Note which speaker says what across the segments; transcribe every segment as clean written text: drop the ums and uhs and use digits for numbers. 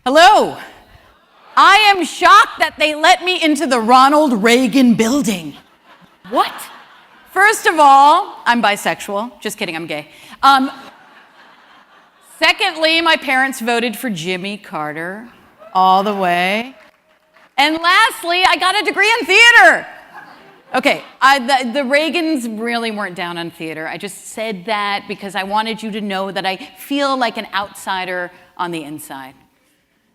Speaker 1: Hello. I am shocked that they let me into the Ronald Reagan building. What? First of all, I'm bisexual. Just kidding, I'm gay. Secondly, my parents voted for Jimmy Carter all the way. And lastly, I got a degree in theater. Okay, the Reagans really weren't down on theater. I just said that because I wanted you to know that I feel like an outsider on the inside.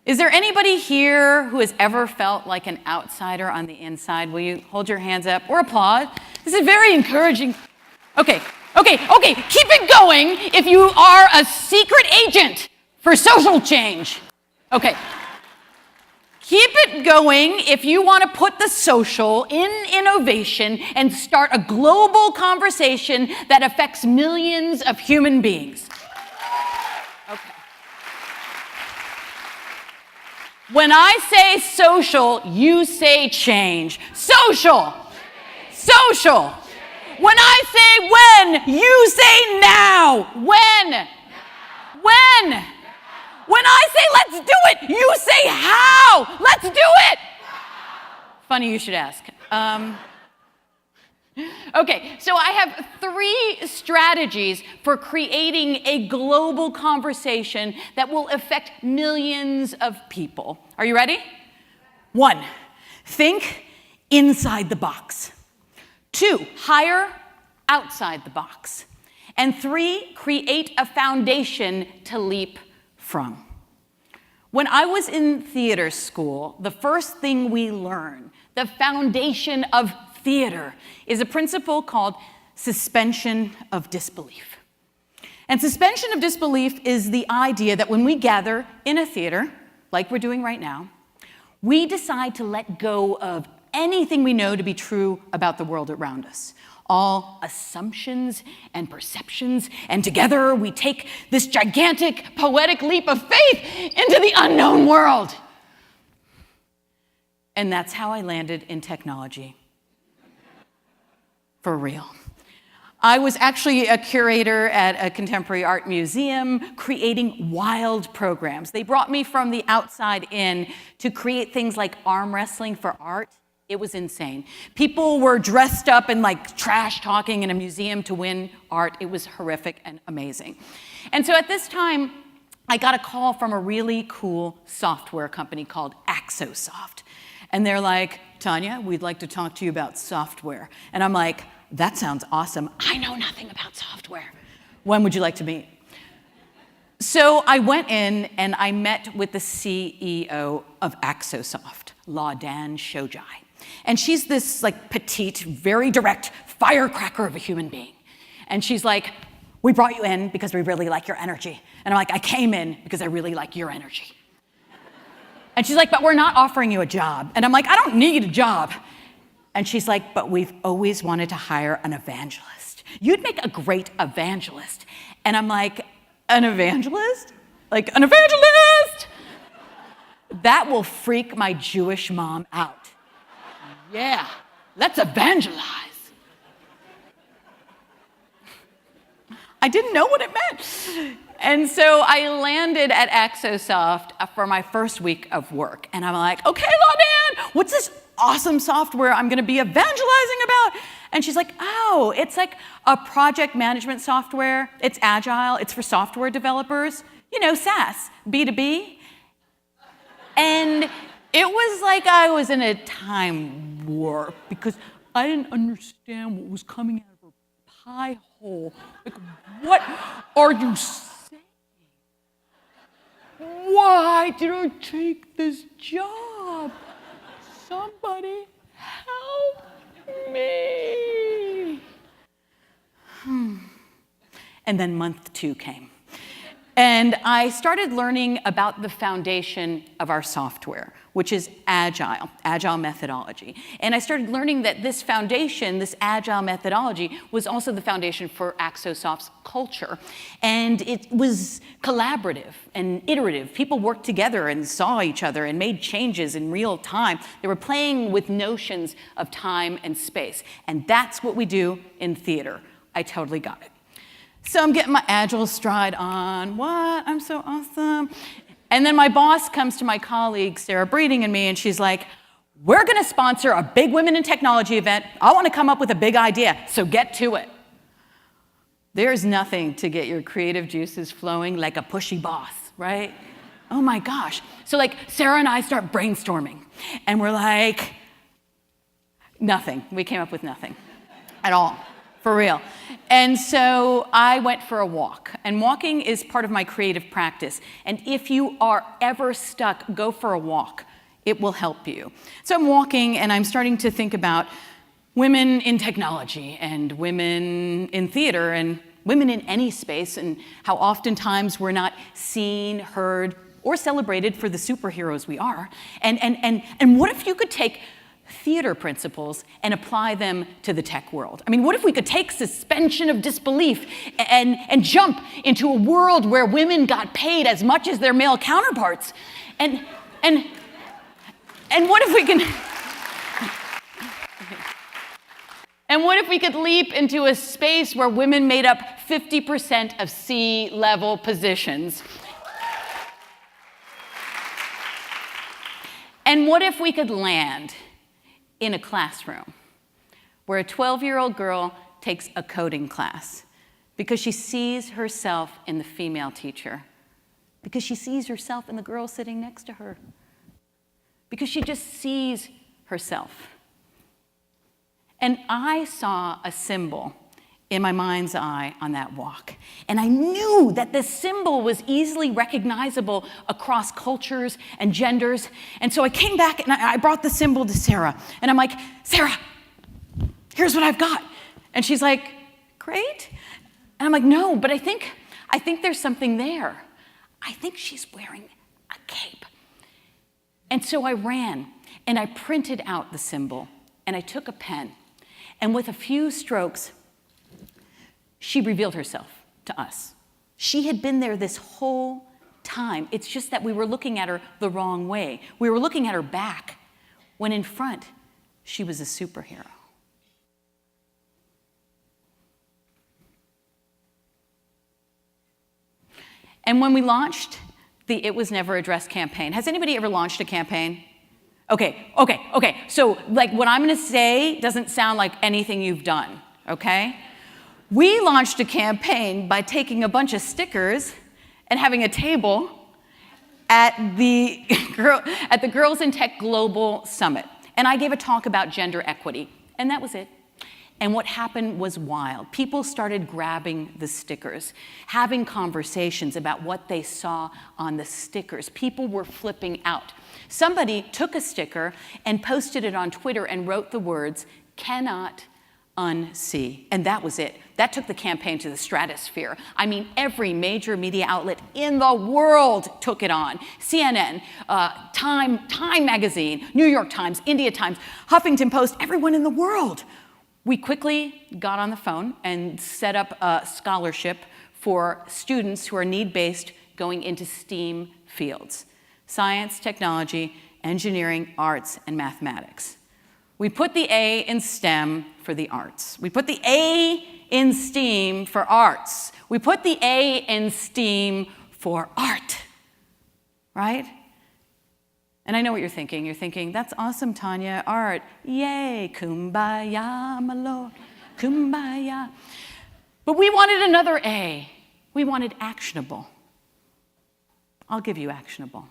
Speaker 1: Is there anybody here who has ever felt like an outsider on the inside? Will you hold your hands up or applaud? This is very encouraging. Okay, keep it going if you are a secret agent for social change. Okay. Keep it going if you want to put the social in innovation and start a global conversation that affects millions of human beings. Okay. When I say social, you say change. Social. Social. When I say when, you say now. When. When. When I say let's do it, you say how. Let's do it. Funny you should ask. Okay, so I have 3 strategies for creating a global conversation that will affect millions of people. Are you ready? 1, think inside the box. 2, hire outside the box. And 3, create a foundation to leap from. When I was in theater school, the first thing we learned, the foundation of theater, is a principle called suspension of disbelief. And suspension of disbelief is the idea that when we gather in a theater, like we're doing right now, we decide to let go of anything we know to be true about the world around us. All assumptions and perceptions, and together we take this gigantic poetic leap of faith into the unknown world. And that's how I landed in technology. For real. I was actually a curator at a contemporary art museum creating wild programs. They brought me from the outside in to create things like arm wrestling for art. It was insane. People were dressed up and like trash talking in a museum to win art. It was horrific and amazing. And so at this time, I got a call from a really cool software company called Axosoft. And they're like, Tania, we'd like to talk to you about software. And I'm like, that sounds awesome. I know nothing about software. When would you like to meet? So I went in and I met with the CEO of Axosoft, LaDan Shojai. And she's this like petite, very direct firecracker of a human being. And she's like, we brought you in because we really like your energy. And I'm like, I came in because I really like your energy. And she's like, but we're not offering you a job. And I'm like, I don't need a job. And she's like, but we've always wanted to hire an evangelist. You'd make a great evangelist. And I'm like, an evangelist? Like, an evangelist? That will freak my Jewish mom out. Yeah, let's evangelize. I didn't know what it meant. And so I landed at Axosoft for my first week of work. And I'm like, okay, LaDan, what's this awesome software I'm going to be evangelizing about? And she's like, oh, it's like a project management software. It's agile. It's for software developers. You know, SaaS, B2B. And it was like I was in a time warp because I didn't understand what was coming out of her pie hole. Like, what are you saying? Why did I take this job? Somebody help me. And then month 2 came. And I started learning about the foundation of our software, which is agile methodology. And I started learning that this foundation, this agile methodology, was also the foundation for Axosoft's culture. And it was collaborative and iterative. People worked together and saw each other and made changes in real time. They were playing with notions of time and space. And that's what we do in theater. I totally got it. So I'm getting my agile stride on. What? I'm so awesome. And then my boss comes to my colleague, Sarah Breeding, and me, and she's like, we're going to sponsor a big Women in Technology event. I want to come up with a big idea, so get to it. There's nothing to get your creative juices flowing like a pushy boss, right? Oh my gosh. So like Sarah and I start brainstorming, and we're like, nothing. We came up with nothing at all, for real. And so I went for a walk, and walking is part of my creative practice. And if you are ever stuck, go for a walk. It will help you. So I'm walking, and I'm starting to think about women in technology and women in theater and women in any space, and how oftentimes we're not seen, heard, or celebrated for the superheroes we are. And what if you could take theater principles and apply them to the tech world? I mean, what if we could take suspension of disbelief and jump into a world where women got paid as much as their male counterparts? And what if we can... And what if we could leap into a space where women made up 50% of C-level positions? And what if we could land in a classroom where a 12-year-old girl takes a coding class because she sees herself in the female teacher, because she sees herself in the girl sitting next to her, because she just sees herself. And I saw a symbol in my mind's eye on that walk. And I knew that this symbol was easily recognizable across cultures and genders. And so I came back and I brought the symbol to Sarah. And I'm like, Sarah, here's what I've got. And she's like, great. And I'm like, no, but I think there's something there. I think she's wearing a cape. And so I ran and I printed out the symbol and I took a pen. And with a few strokes, she revealed herself to us. She had been there this whole time. It's just that we were looking at her the wrong way. We were looking at her back, when in front, she was a superhero. And when we launched the It Was Never Addressed campaign, has anybody ever launched a campaign? Okay. So like what I'm gonna say doesn't sound like anything you've done, okay? We launched a campaign by taking a bunch of stickers and having a table at the Girls in Tech Global Summit. And I gave a talk about gender equity, and that was it. And what happened was wild. People started grabbing the stickers, having conversations about what they saw on the stickers. People were flipping out. Somebody took a sticker and posted it on Twitter and wrote the words, "cannot unsee." And that was it. That took the campaign to the stratosphere. I mean, every major media outlet in the world took it on. CNN, Time Magazine, New York Times, India Times, Huffington Post, everyone in the world. We quickly got on the phone and set up a scholarship for students who are need-based going into STEAM fields: science, technology, engineering, arts, and mathematics. We put the A in STEM for the arts. We put the A in STEAM for arts. We put the A in STEAM for art, right? And I know what you're thinking. You're thinking, that's awesome, Tania, art. Yay, kumbaya, my lord, kumbaya. But we wanted another A. We wanted actionable. I'll give you actionable.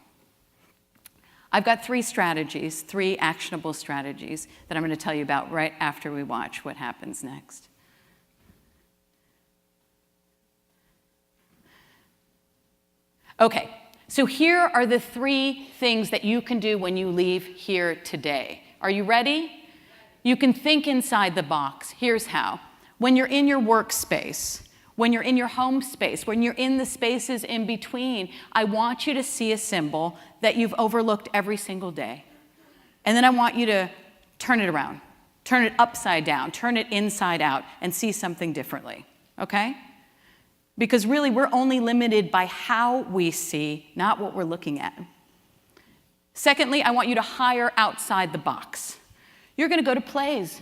Speaker 1: I've got three actionable strategies that I'm going to tell you about right after we watch what happens next. Okay, so here are the three things that you can do when you leave here today. Are you ready? You can think inside the box. Here's how. When you're in your workspace, when you're in your home space, when you're in the spaces in between, I want you to see a symbol that you've overlooked every single day. And then I want you to turn it around, turn it upside down, turn it inside out, and see something differently, okay? Because really, we're only limited by how we see, not what we're looking at. Secondly, I want you to hire outside the box. You're going to go to plays.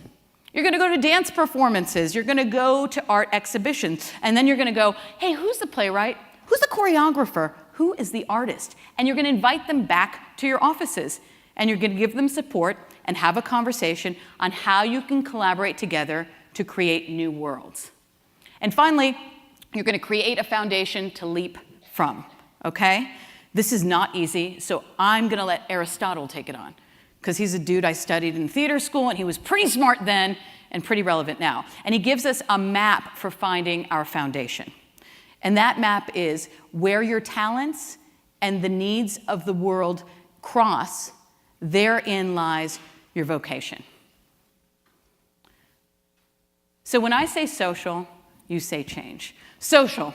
Speaker 1: You're going to go to dance performances. You're going to go to art exhibitions. And then you're going to go, hey, who's the playwright? Who's the choreographer? who is the artist? And you're going to invite them back to your offices, and you're going to give them support and have a conversation on how you can collaborate together to create new worlds. And finally, you're going to create a foundation to leap from, okay? This is not easy, so I'm going to let Aristotle take it on, because he's a dude I studied in theater school, and he was pretty smart then and pretty relevant now. And he gives us a map for finding our foundation. And that map is where your talents and the needs of the world cross, therein lies your vocation. So when I say social, you say change. Social.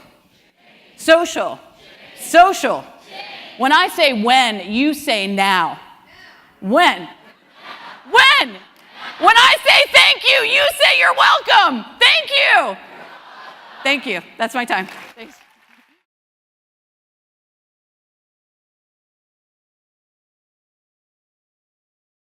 Speaker 1: Social. Social. When I say when, you say now. When? When? When I say thank you, you say you're welcome. Thank you. Thank you. That's my time. Thanks.